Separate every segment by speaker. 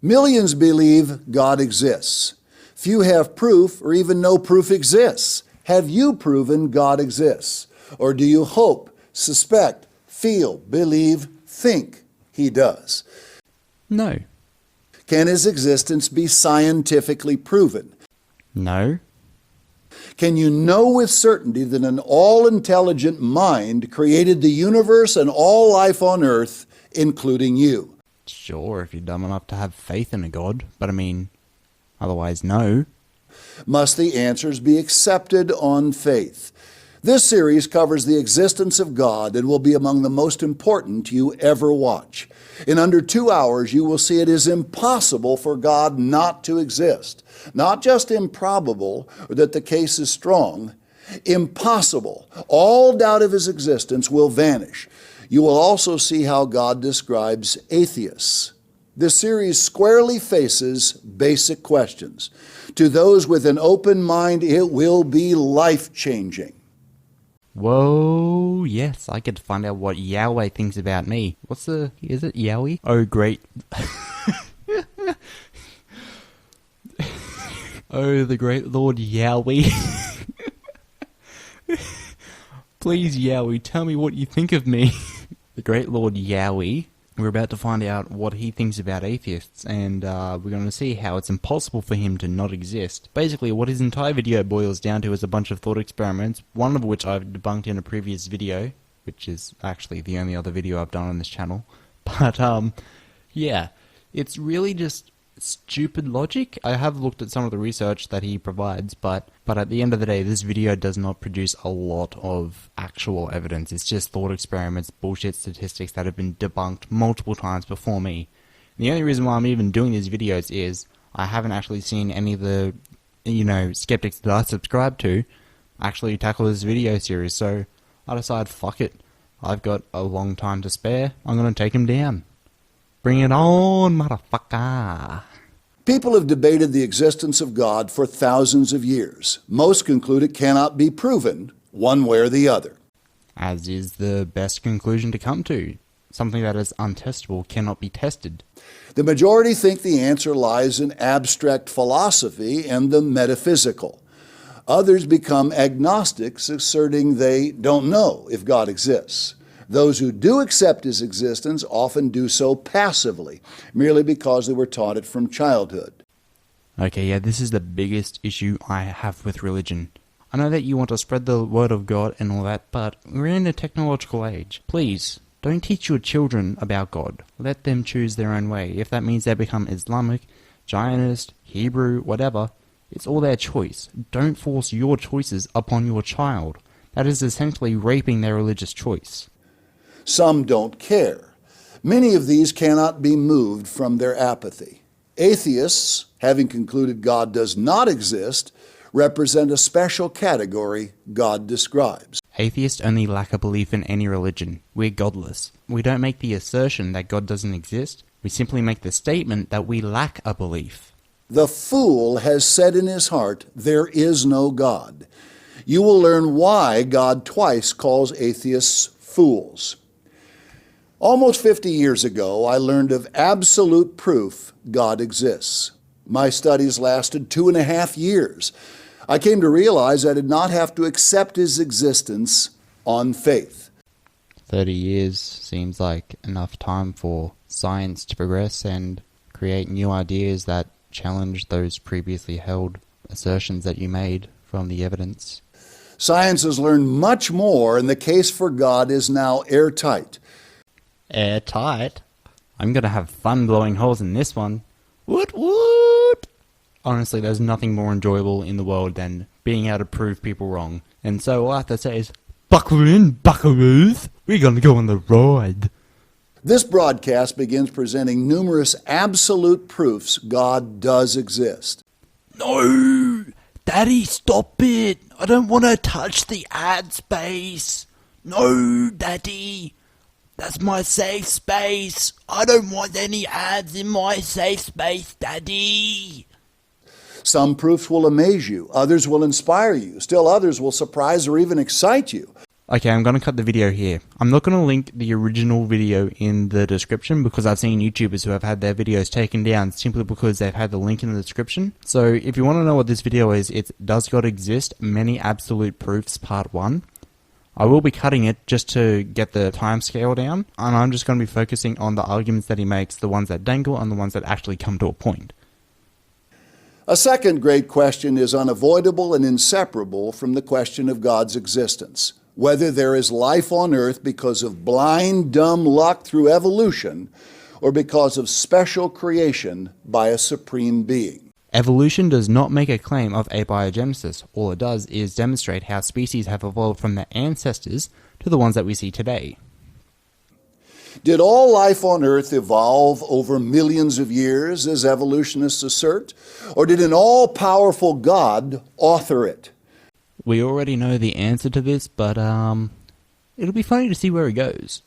Speaker 1: Millions believe God exists. Few have proof or even no proof exists. Have you proven God exists? Or do you hope, suspect, feel, believe, think He does?
Speaker 2: No.
Speaker 1: Can His existence be scientifically proven?
Speaker 2: No.
Speaker 1: Can you know with certainty that an all-intelligent mind created the universe and all life on earth, including you?
Speaker 2: Sure, if you're dumb enough to have faith in a god, but I mean, otherwise no.
Speaker 1: Must the answers be accepted on faith? This series covers the existence of God and will be among the most important you ever watch. In under 2 hours, you will see it is impossible for God not to exist. Not just improbable or that the case is strong, impossible. All doubt of His existence will vanish. You will also see how God describes atheists. This series squarely faces basic questions. To those with an open mind, it will be life-changing.
Speaker 2: Whoa, yes, I get to find out what Yahweh thinks about me. Is it Yahweh? Oh, great. Oh, the great Lord Yahweh. Please, Yahweh, tell me what you think of me. The great Lord Yahweh. We're about to find out what he thinks about atheists, and we're going to see how it's impossible for him to not exist. Basically, what his entire video boils down to is a bunch of thought experiments, one of which I've debunked in a previous video, which is actually the only other video I've done on this channel. But, yeah, it's really just stupid logic. I have looked at some of the research that he provides, but at the end of the day, this video does not produce a lot of actual evidence. It's just thought experiments, bullshit statistics that have been debunked multiple times before me. And the only reason why I'm even doing these videos is I haven't actually seen any of the, skeptics that I subscribe to actually tackle this video series, so I decided, fuck it. I've got a long time to spare. I'm going to take him down. Bring it on, motherfucker.
Speaker 1: People have debated the existence of God for thousands of years. Most conclude it cannot be proven one way or the other.
Speaker 2: As is the best conclusion to come to. Something that is untestable cannot be tested.
Speaker 1: The majority think the answer lies in abstract philosophy and the metaphysical. Others become agnostics, asserting they don't know if God exists. Those who do accept His existence often do so passively, merely because they were taught it from childhood.
Speaker 2: Okay, yeah, this is the biggest issue I have with religion. I know that you want to spread the word of God and all that, but we're in a technological age. Please, don't teach your children about God. Let them choose their own way. If that means they become Islamic, Zionist, Hebrew, whatever, it's all their choice. Don't force your choices upon your child. That is essentially raping their religious choice.
Speaker 1: Some don't care. Many of these cannot be moved from their apathy. Atheists, having concluded God does not exist, represent a special category God describes.
Speaker 2: Atheists only lack a belief in any religion. We're godless. We don't make the assertion that God doesn't exist. We simply make the statement that we lack a belief.
Speaker 1: The fool has said in his heart, there is no God. You will learn why God twice calls atheists fools. Almost 50 years ago, I learned of absolute proof God exists. My studies lasted 2.5 years. I came to realize I did not have to accept His existence on faith.
Speaker 2: 30 years seems like enough time for science to progress and create new ideas that challenge those previously held assertions that you made from the evidence.
Speaker 1: Science has learned much more, and the case for God is now airtight.
Speaker 2: Airtight? I'm gonna have fun blowing holes in this one. Woot woot! Honestly, there's nothing more enjoyable in the world than being able to prove people wrong. And so all I have to say is, buckle in, buckaroos! We're gonna go on the ride!
Speaker 1: This broadcast begins presenting numerous absolute proofs God does exist.
Speaker 2: No! Daddy, stop it! I don't want to touch the ad space! No, Daddy! That's my safe space! I don't want any ads in my safe space, Daddy!
Speaker 1: Some proofs will amaze you, others will inspire you, still others will surprise or even excite you.
Speaker 2: Okay, I'm going to cut the video here. I'm not going to link the original video in the description because I've seen YouTubers who have had their videos taken down simply because they've had the link in the description. So if you want to know what this video is, it's Does God Exist? Many Absolute Proofs Part 1. I will be cutting it just to get the time scale down, and I'm just going to be focusing on the arguments that he makes, the ones that dangle and the ones that actually come to a point.
Speaker 1: A second great question is unavoidable and inseparable from the question of God's existence. Whether there is life on earth because of blind, dumb luck through evolution or because of special creation by a supreme being.
Speaker 2: Evolution does not make a claim of abiogenesis. All it does is demonstrate how species have evolved from their ancestors to the ones that we see today.
Speaker 1: Did all life on earth evolve over millions of years, as evolutionists assert, or did an all-powerful God author it?
Speaker 2: We already know the answer to this, but it'll be funny to see where it goes.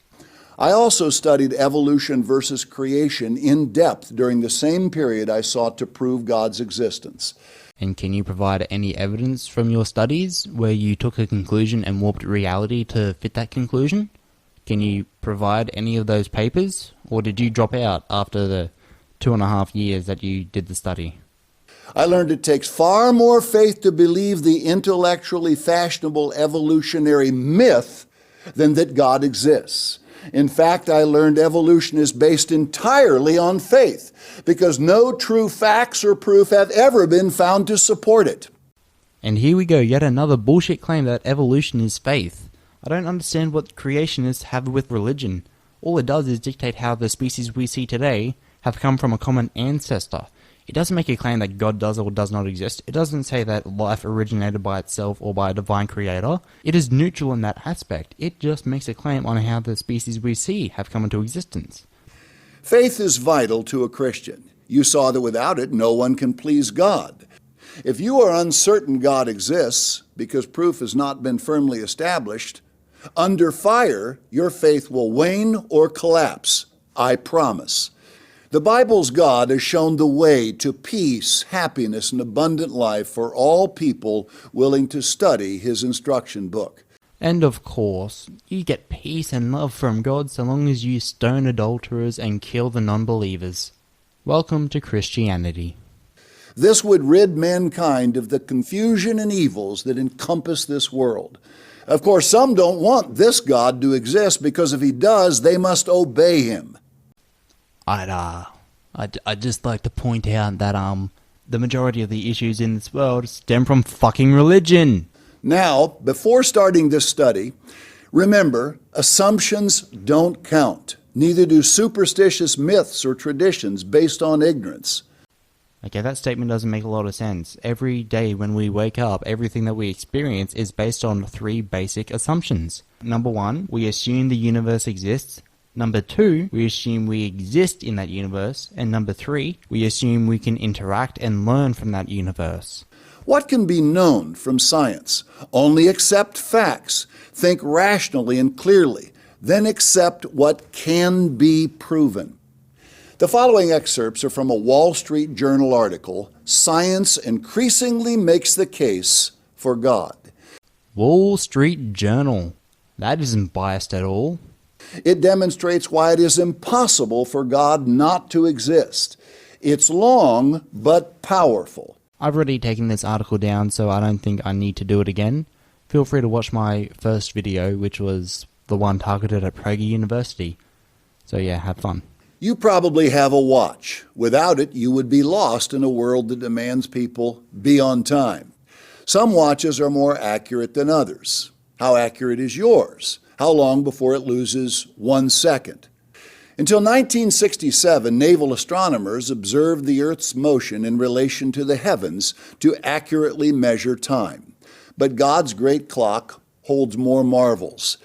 Speaker 1: I also studied evolution versus creation in depth during the same period I sought to prove God's existence.
Speaker 2: And can you provide any evidence from your studies where you took a conclusion and warped reality to fit that conclusion? Can you provide any of those papers, or did you drop out after the 2.5 years that you did the study?
Speaker 1: I learned it takes far more faith to believe the intellectually fashionable evolutionary myth than that God exists. In fact, I learned evolution is based entirely on faith, because no true facts or proof have ever been found to support it.
Speaker 2: And here we go, yet another bullshit claim that evolution is faith. I don't understand what creationists have with religion. All it does is dictate how the species we see today have come from a common ancestor. It doesn't make a claim that God does or does not exist. It doesn't say that life originated by itself or by a divine creator. It is neutral in that aspect. It just makes a claim on how the species we see have come into existence.
Speaker 1: Faith is vital to a Christian. You saw that without it, no one can please God. If you are uncertain God exists, because proof has not been firmly established, under fire, your faith will wane or collapse. I promise. The Bible's God has shown the way to peace, happiness, and abundant life for all people willing to study His instruction book.
Speaker 2: And of course, you get peace and love from God so long as you stone adulterers and kill the non-believers. Welcome to Christianity.
Speaker 1: This would rid mankind of the confusion and evils that encompass this world. Of course, some don't want this God to exist because if He does, they must obey Him.
Speaker 2: I'd just like to point out that the majority of the issues in this world stem from fucking religion.
Speaker 1: Now, before starting this study, remember, assumptions don't count. Neither do superstitious myths or traditions based on ignorance.
Speaker 2: Okay, that statement doesn't make a lot of sense. Every day when we wake up, everything that we experience is based on 3 basic assumptions. Number 1, we assume the universe exists. Number 2, we assume we exist in that universe. And number 3, we assume we can interact and learn from that universe.
Speaker 1: What can be known from science? Only accept facts. Think rationally and clearly. Then accept what can be proven. The following excerpts are from a Wall Street Journal article, Science Increasingly Makes the Case for God.
Speaker 2: Wall Street Journal. That isn't biased at all.
Speaker 1: It demonstrates why it is impossible for God not to exist. It's long but powerful.
Speaker 2: I've already taken this article down, so I don't think I need to do it again. Feel free to watch my first video, which was the one targeted at Prager University. So yeah, have fun.
Speaker 1: You probably have a watch. Without it, you would be lost in a world that demands people be on time. Some watches are more accurate than others. How accurate is yours? How long before it loses 1 second? Until 1967, naval astronomers observed the Earth's motion in relation to the heavens to accurately measure time. But God's great clock holds more marvels.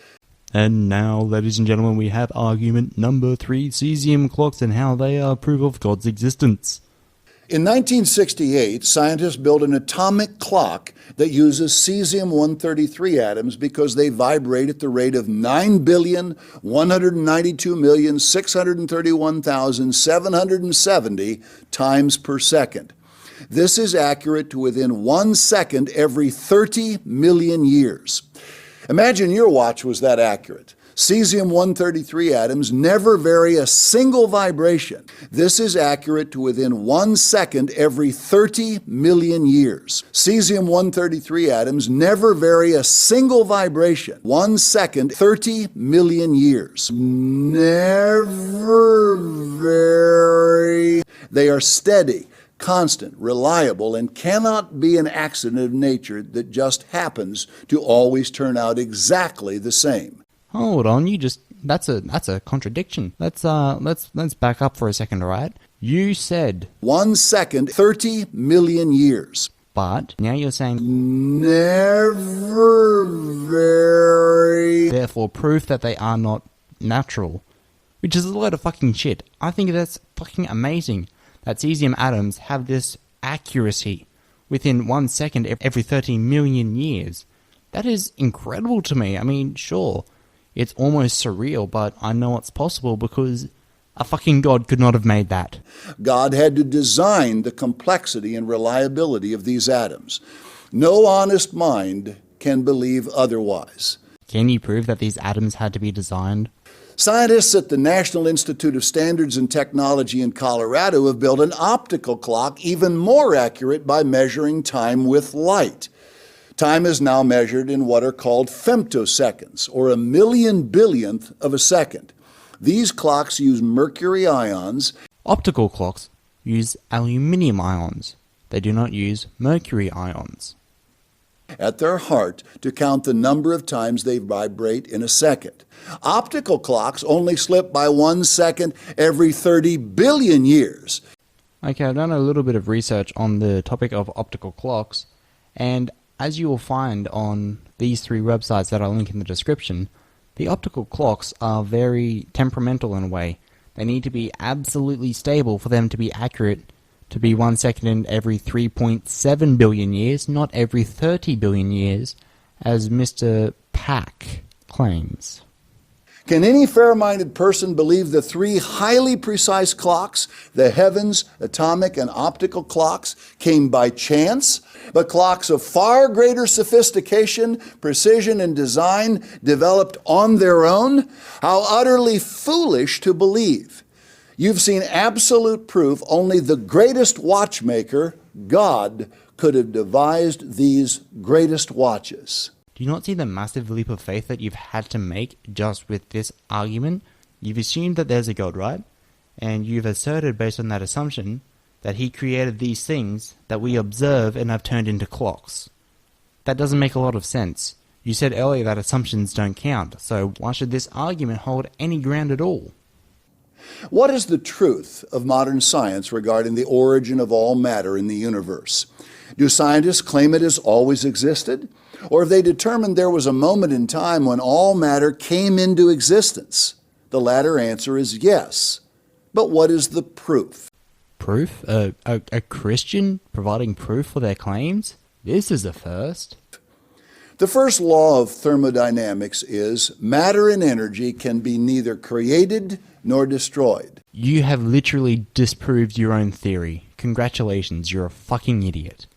Speaker 2: And now, ladies and gentlemen, we have argument number 3, cesium clocks and how they are proof of God's existence.
Speaker 1: In 1968, scientists built an atomic clock that uses cesium-133 atoms because they vibrate at the rate of 9,192,631,770 times per second. This is accurate to within 1 second every 30 million years. Imagine your watch was that accurate. Cesium-133 atoms never vary a single vibration. This is accurate to within 1 second every 30 million years. Cesium-133 atoms never vary a single vibration. 1 second, 30 million years. Never vary. They are steady, constant, reliable, and cannot be an accident of nature that just happens to always turn out exactly the same.
Speaker 2: Hold on, that's a contradiction. Let's back up for a second, alright? You said
Speaker 1: 1 second, 30 million years.
Speaker 2: but now you're saying
Speaker 1: Never vary.
Speaker 2: therefore proof that they are not natural, which is a load of fucking shit. I think that's fucking amazing that cesium atoms have this accuracy within 1 second every 30 million years. That is incredible to me. I mean, sure, it's almost surreal, but I know it's possible because a fucking god could not have made that.
Speaker 1: God had to design the complexity and reliability of these atoms. No honest mind can believe otherwise.
Speaker 2: Can you prove that these atoms had to be designed?
Speaker 1: Scientists at the National Institute of Standards and Technology in Colorado have built an optical clock even more accurate by measuring time with light. Time is now measured in what are called femtoseconds, or a million billionth of a second. These clocks use mercury ions.
Speaker 2: Optical clocks use aluminium ions. They do not use mercury ions.
Speaker 1: At their heart to count the number of times they vibrate in a second. Optical clocks only slip by 1 second every 30 billion years.
Speaker 2: Okay, I've done a little bit of research on the topic of optical clocks, and as you will find on these 3 websites that I'll link in the description, the optical clocks are very temperamental in a way. They need to be absolutely stable for them to be accurate, to be 1 second in every 3.7 billion years, not every 30 billion years, as Mr. Pack claims.
Speaker 1: Can any fair-minded person believe the 3 highly precise clocks, the heavens, atomic, and optical clocks, came by chance, but clocks of far greater sophistication, precision, and design developed on their own? How utterly foolish to believe. You've seen absolute proof only the greatest watchmaker, God, could have devised these greatest watches.
Speaker 2: Do you not see the massive leap of faith that you've had to make just with this argument? You've assumed that there's a God, right? And you've asserted based on that assumption that he created these things that we observe and have turned into clocks. That doesn't make a lot of sense. You said earlier that assumptions don't count, so why should this argument hold any ground at all?
Speaker 1: What is the truth of modern science regarding the origin of all matter in the universe? Do scientists claim it has always existed? Or have they determined there was a moment in time when all matter came into existence? The latter answer is yes. But what is the proof?
Speaker 2: Proof? A Christian providing proof for their claims? This is a first.
Speaker 1: The first law of thermodynamics is matter and energy can be neither created nor destroyed.
Speaker 2: You have literally disproved your own theory. Congratulations, you're a fucking idiot.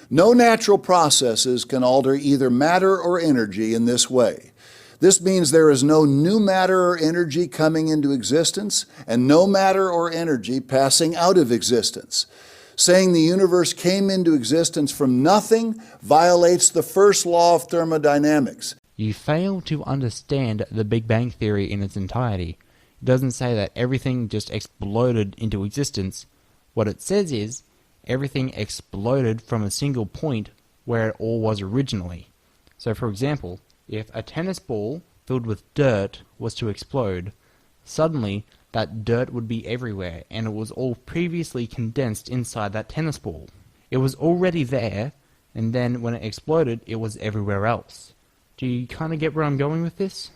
Speaker 1: No natural processes can alter either matter or energy in this way. This means there is no new matter or energy coming into existence and no matter or energy passing out of existence. Saying the universe came into existence from nothing violates the first law of thermodynamics.
Speaker 2: You fail to understand the Big Bang Theory in its entirety. It doesn't say that everything just exploded into existence. What it says is, everything exploded from a single point where it all was originally. So for example, if a tennis ball filled with dirt was to explode, suddenly that dirt would be everywhere and it was all previously condensed inside that tennis ball. It was already there, and then when it exploded, it was everywhere else. Do you kind of get where I'm going with this?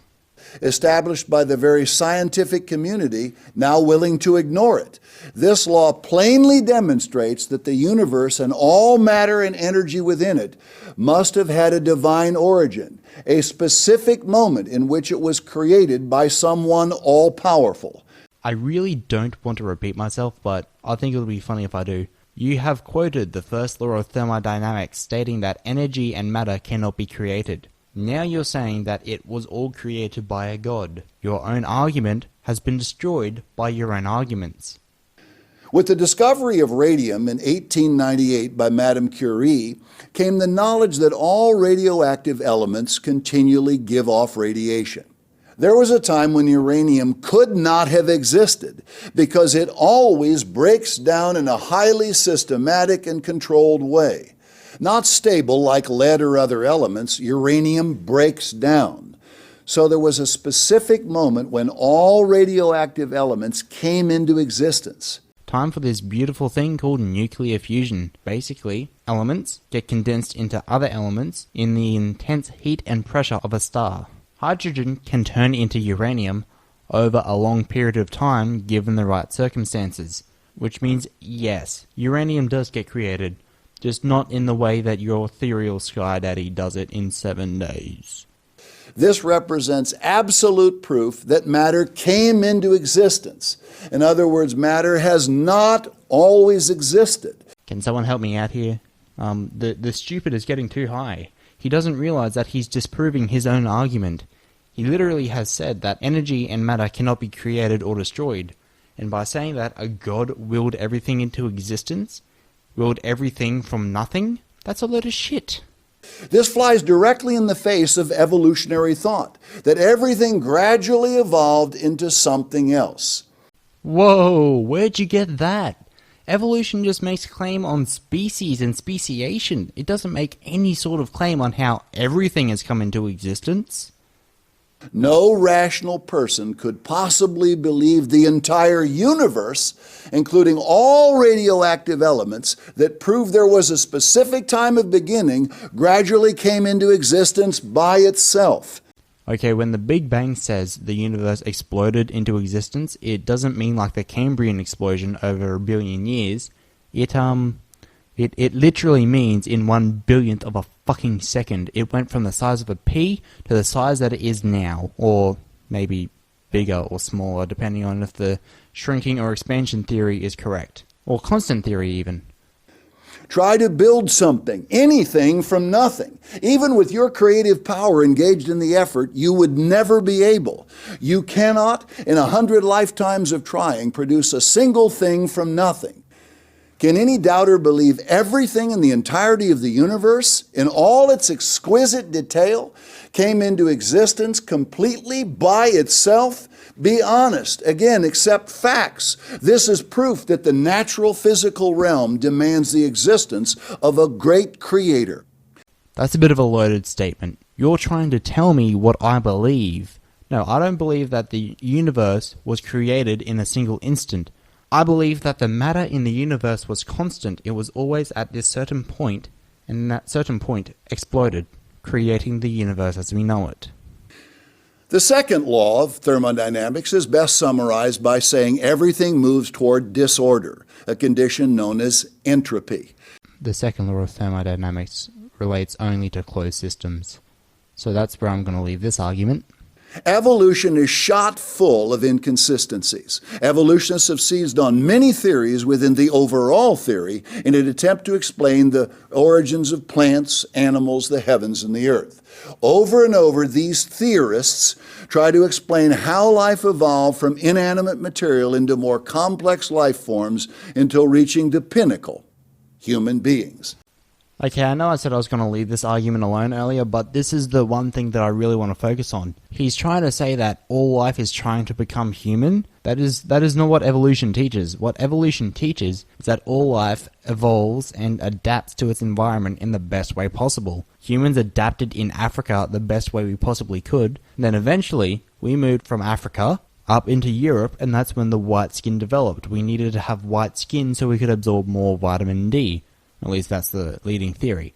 Speaker 1: Established by the very scientific community, now willing to ignore it. This law plainly demonstrates that the universe and all matter and energy within it must have had a divine origin, a specific moment in which it was created by someone all-powerful.
Speaker 2: I really don't want to repeat myself, but I think it'll be funny if I do. You have quoted the first law of thermodynamics stating that energy and matter cannot be created. Now you're saying that it was all created by a god. Your own argument has been destroyed by your own arguments.
Speaker 1: With the discovery of radium in 1898 by Madame Curie came the knowledge that all radioactive elements continually give off radiation. There was a time when uranium could not have existed because it always breaks down in a highly systematic and controlled way. Not stable like lead or other elements, uranium breaks down. So there was a specific moment when all radioactive elements came into existence.
Speaker 2: Time for this beautiful thing called nuclear fusion. Basically, elements get condensed into other elements in the intense heat and pressure of a star. Hydrogen can turn into uranium over a long period of time given the right circumstances. Which means, yes, uranium does get created, just not in the way that your ethereal sky daddy does it in 7 days.
Speaker 1: This represents absolute proof that matter came into existence. In other words, matter has not always existed.
Speaker 2: Can someone help me out here? The stupid is getting too high. He doesn't realize that he's disproving his own argument. He literally has said that energy and matter cannot be created or destroyed. And by saying that a god willed everything into existence, willed everything from nothing, that's a load of shit.
Speaker 1: This flies directly in the face of evolutionary thought, that everything gradually evolved into something else.
Speaker 2: Whoa, where'd you get that? Evolution just makes claim on species and speciation. It doesn't make any sort of claim on how everything has come into existence.
Speaker 1: No rational person could possibly believe the entire universe, including all radioactive elements that prove there was a specific time of beginning, gradually came into existence by itself.
Speaker 2: Okay, when the Big Bang says the universe exploded into existence, it doesn't mean like the Cambrian explosion over a billion years. It literally means in 1/1000th of a fucking second. It went from the size of a pea to the size that it is now, or maybe bigger or smaller, depending on if the shrinking or expansion theory is correct, or constant theory even.
Speaker 1: Try to build something, anything from nothing. Even with your creative power engaged in the effort, you would never be able. You cannot, in 100 lifetimes of trying, produce a single thing from nothing. Can any doubter believe everything in the entirety of the universe, in all its exquisite detail, came into existence completely by itself? Be honest. Again, accept facts. This is proof that the natural physical realm demands the existence of a great creator.
Speaker 2: That's a bit of a loaded statement. You're trying to tell me what I believe. No, I don't believe that the universe was created in a single instant. I believe that the matter in the universe was constant. It was always at this certain point, and that certain point exploded, creating the universe as we know it.
Speaker 1: The second law of thermodynamics is best summarized by saying everything moves toward disorder, a condition known as entropy.
Speaker 2: The second law of thermodynamics relates only to closed systems. So that's where I'm going to leave this argument.
Speaker 1: Evolution is shot full of inconsistencies. Evolutionists have seized on many theories within the overall theory in an attempt to explain the origins of plants, animals, the heavens, and the earth. Over and over, these theorists try to explain how life evolved from inanimate material into more complex life forms until reaching the pinnacle, human beings.
Speaker 2: Okay, I know I said I was going to leave this argument alone earlier, but this is the one thing that I really want to focus on. He's trying to say that all life is trying to become human. That is not what evolution teaches. What evolution teaches is that all life evolves and adapts to its environment in the best way possible. Humans adapted in Africa the best way we possibly could. Then eventually, we moved from Africa up into Europe, and that's when the white skin developed. We needed to have white skin so we could absorb more vitamin D. At least that's the leading theory.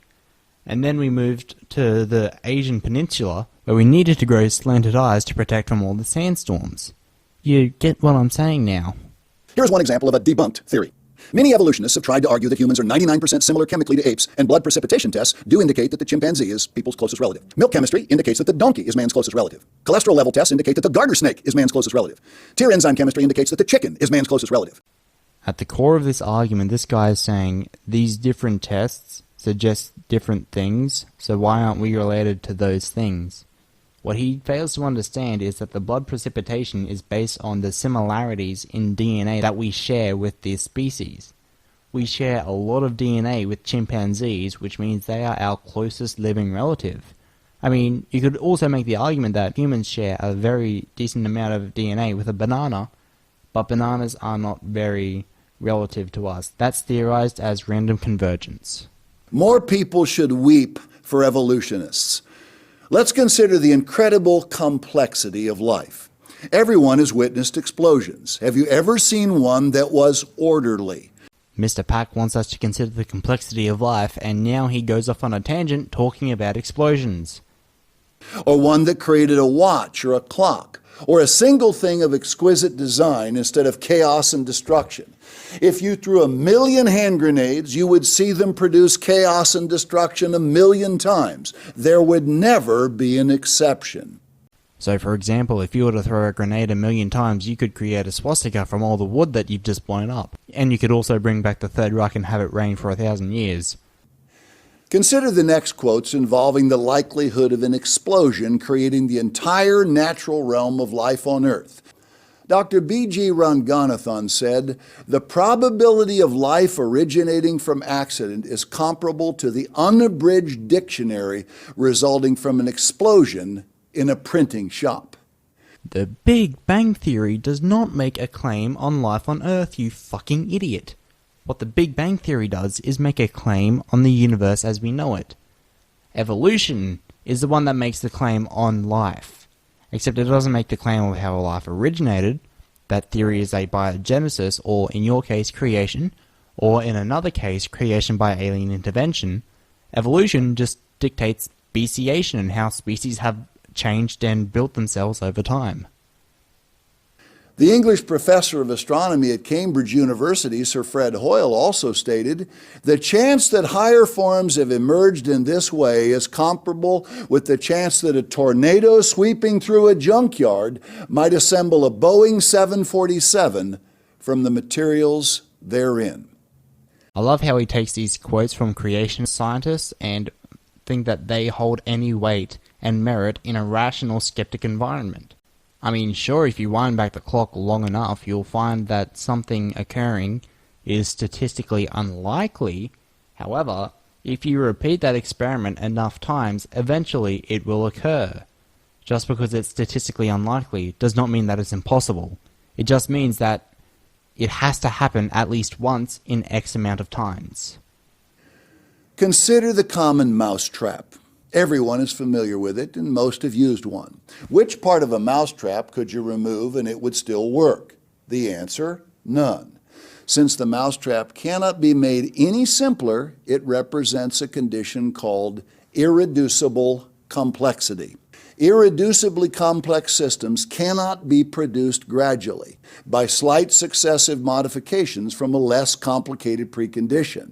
Speaker 2: And then we moved to the Asian Peninsula, where we needed to grow slanted eyes to protect from all the sandstorms. You get what I'm saying now?
Speaker 1: Here's one example of a debunked theory. Many evolutionists have tried to argue that humans are 99% similar chemically to apes, and blood precipitation tests do indicate that the chimpanzee is people's closest relative. Milk chemistry indicates that the donkey is man's closest relative. Cholesterol level tests indicate that the garter snake is man's closest relative. Tear enzyme chemistry indicates that the chicken is man's closest relative.
Speaker 2: At the core of this argument, this guy is saying these different tests suggest different things, so why aren't we related to those things? What he fails to understand is that the blood precipitation is based on the similarities in DNA that we share with this species. We share a lot of DNA with chimpanzees, which means they are our closest living relative. I mean, you could also make the argument that humans share a very decent amount of DNA with a banana, but bananas are not very relative to us. That's theorized as random convergence.
Speaker 1: More people should weep for evolutionists. Let's consider the incredible complexity of life. Everyone has witnessed explosions. Have you ever seen one that was orderly?
Speaker 2: Mr. Pack wants us to consider the complexity of life, and now he goes off on a tangent talking about explosions.
Speaker 1: Or one that created a watch or a clock, or a single thing of exquisite design instead of chaos and destruction. If you threw 1,000,000 hand grenades, you would see them produce chaos and destruction 1,000,000 times. There would never be an exception.
Speaker 2: So, for example, if you were to throw a grenade 1,000,000 times, you could create a swastika from all the wood that you've just blown up. And you could also bring back the Third Reich and have it reign for 1,000 years.
Speaker 1: Consider the next quotes involving the likelihood of an explosion creating the entire natural realm of life on Earth. Dr. B.G. Ranganathan said, "The probability of life originating from accident is comparable to the unabridged dictionary resulting from an explosion in a printing shop."
Speaker 2: The Big Bang Theory does not make a claim on life on Earth, you fucking idiot. What the Big Bang Theory does is make a claim on the universe as we know it. Evolution is the one that makes the claim on life. Except it doesn't make the claim of how life originated. That theory is a biogenesis, or in your case, creation, or in another case, creation by alien intervention. Evolution just dictates speciation and how species have changed and built themselves over time.
Speaker 1: The English professor of astronomy at Cambridge University, Sir Fred Hoyle, also stated, "The chance that higher forms have emerged in this way is comparable with the chance that a tornado sweeping through a junkyard might assemble a Boeing 747 from the materials therein."
Speaker 2: I love how he takes these quotes from creation scientists and think that they hold any weight and merit in a rational skeptic environment. I mean, sure, if you wind back the clock long enough, you'll find that something occurring is statistically unlikely. However, if you repeat that experiment enough times, eventually it will occur. Just because it's statistically unlikely does not mean that it's impossible. It just means that it has to happen at least once in X amount of times.
Speaker 1: Consider the common mousetrap. Everyone is familiar with it, and most have used one. Which part of a mousetrap could you remove and it would still work? The answer, none. Since the mousetrap cannot be made any simpler, it represents a condition called irreducible complexity. Irreducibly complex systems cannot be produced gradually by slight successive modifications from a less complicated precondition.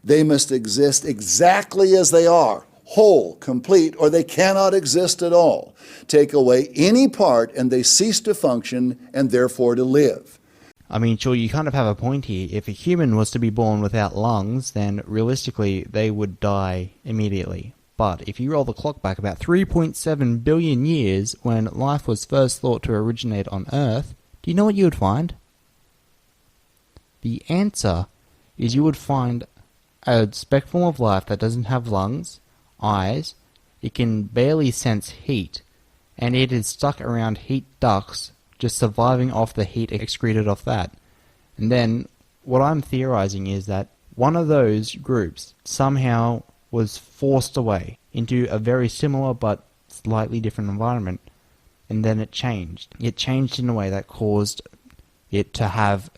Speaker 1: They must exist exactly as they are, whole, complete, or they cannot exist at all. Take away any part and they cease to function and therefore to live.
Speaker 2: I mean, sure, you kind of have a point here. If a human was to be born without lungs, then realistically they would die immediately. But if you roll the clock back about 3.7 billion years, when life was first thought to originate on Earth, do you know what you would find? The answer is you would find a spectrum of life that doesn't have lungs, eyes, it can barely sense heat, and it is stuck around heat ducts, just surviving off the heat excreted off that. And then, what I'm theorizing is that one of those groups somehow was forced away into a very similar but slightly different environment, and then it changed. It changed in a way that caused it to have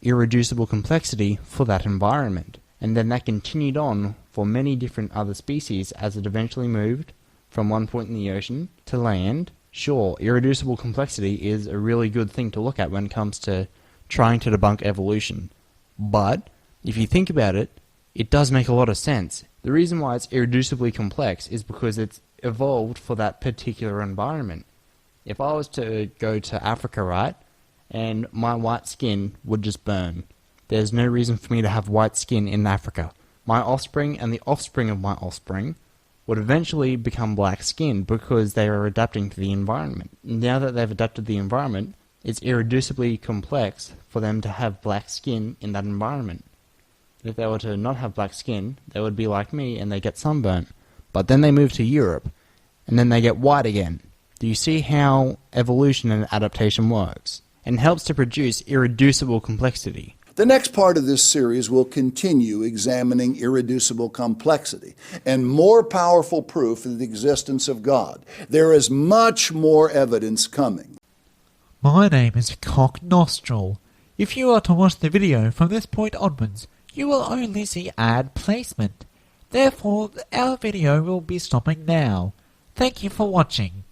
Speaker 2: irreducible complexity for that environment. And then that continued on for many different other species as it eventually moved from one point in the ocean to land. Sure, irreducible complexity is a really good thing to look at when it comes to trying to debunk evolution. But, if you think about it, it does make a lot of sense. The reason why it's irreducibly complex is because it's evolved for that particular environment. If I was to go to Africa, right, and my white skin would just burn. There's no reason for me to have white skin in Africa. my offspring and the offspring of my offspring would eventually become black-skinned because they are adapting to the environment. Now that they've adapted the environment, it's irreducibly complex for them to have black skin in that environment. If they were to not have black skin, they would be like me and they get sunburnt. But then they move to Europe, and then they get white again. Do you see how evolution and adaptation works? And helps to produce irreducible complexity.
Speaker 1: The next part of this series will continue examining irreducible complexity and more powerful proof of the existence of God. There is much more evidence coming.
Speaker 3: My name is Cock Nostril. If you are to watch the video from this point onwards, you will only see ad placement. Therefore, our video will be stopping now. Thank you for watching.